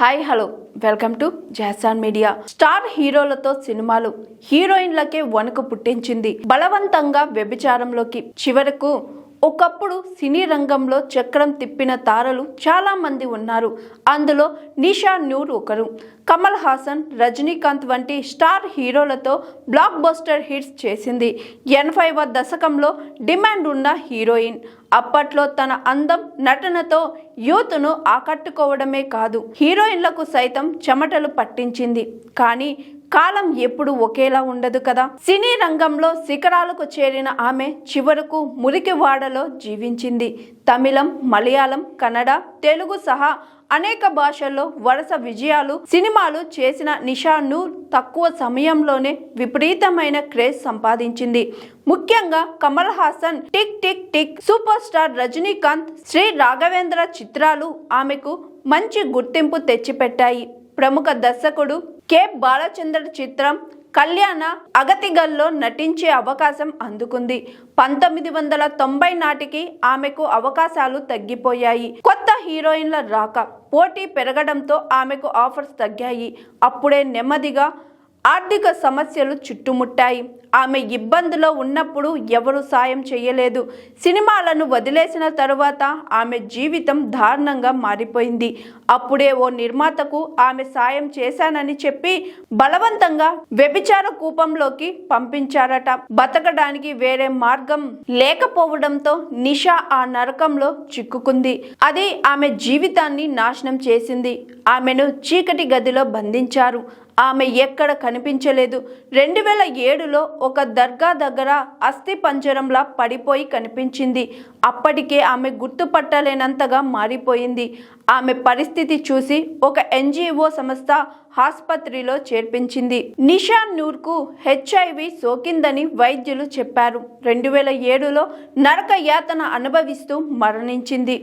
Hi hello welcome to జాసాన్ media. Star హీరోలతో సినిమాలు హీరోయిన్లకే వణుకు పుట్టించింది. బలవంతంగా వ్యభిచారంలోకి చివరకు ఒకప్పుడు సినీ రంగంలో చక్రం తిప్పిన తారలు చాలా మంది ఉన్నారు. అందులో నిషా నూర్ ఒకరు. కమల్ హాసన్, రజనీకాంత్ వంటి స్టార్ హీరోలతో బ్లాక్ బస్టర్ హిట్స్ చేసింది. 80వ దశకంలో డిమాండ్ ఉన్న హీరోయిన్. అప్పట్లో తన అందం, నటనతో యూత్ను ఆకట్టుకోవడమే కాదు, హీరోయిన్లకు సైతం చెమటలు పట్టించింది. కానీ కాలం ఎప్పుడు ఒకేలా ఉండదు కదా. సినీ రంగంలో శిఖరాలకు చేరిన ఆమె చివరకు మురికివాడలో జీవించింది. తమిళం, మలయాళం, కన్నడ, తెలుగు సహా అనేక భాషల్లో వరుస విజయాలు సినిమాలు చేసిన నిషా నూర్ తక్కువ సమయంలోనే విపరీతమైన క్రేజ్ సంపాదించింది. ముఖ్యంగా Kamal Haasan, tick tick tick, super star Rajinikanth, Sri Raghavendra చిత్రాలు ఆమెకు మంచి గుర్తింపు తెచ్చిపెట్టాయి. ప్రముఖ దర్శకుడు కె బాలచంద్ర చిత్రం కళ్యాణ అగతిగల్లో నటించే అవకాశం అందుకుంది. 1990 నాటికి ఆమెకు అవకాశాలు తగ్గిపోయాయి. కొత్త హీరోయిన్ల రాక, పోటీ పెరగడంతో ఆమెకు ఆఫర్స్ తగ్గాయి. అప్పుడే నెమ్మదిగా ఆర్థిక సమస్యలు చుట్టుముట్టాయి. ఆమె ఇబ్బందిలో ఉన్నప్పుడు ఎవరు సాయం చేయలేదు. సినిమాలను వదిలేసిన తరువాత ఆమె జీవితం దారుణంగా మారిపోయింది. అప్పుడే ఓ నిర్మాతకు ఆమె సాయం చేశానని చెప్పి బలవంతంగా వ్యభిచార కూపంలోకి పంపించారట. బతకడానికి వేరే మార్గం లేకపోవడంతో నిషా ఆ నరకంలో చిక్కుకుంది. అది ఆమె జీవితాన్ని నాశనం చేసింది. ఆమెను చీకటి గదిలో బంధించారు. ఆమె ఎక్కడ కనిపించలేదు. 2007లో ఒక దర్గా దగ్గర అస్థి పంజరంలా పడిపోయి కనిపించింది. అప్పటికే ఆమె గుర్తుపట్టలేనంతగా మారిపోయింది. ఆమె పరిస్థితి చూసి ఒక NGO సంస్థ ఆసుపత్రిలో చేర్పించింది. నిషా నూర్కు HIV సోకిందని వైద్యులు చెప్పారు. 2007లో నరక యాతన అనుభవిస్తూ మరణించింది.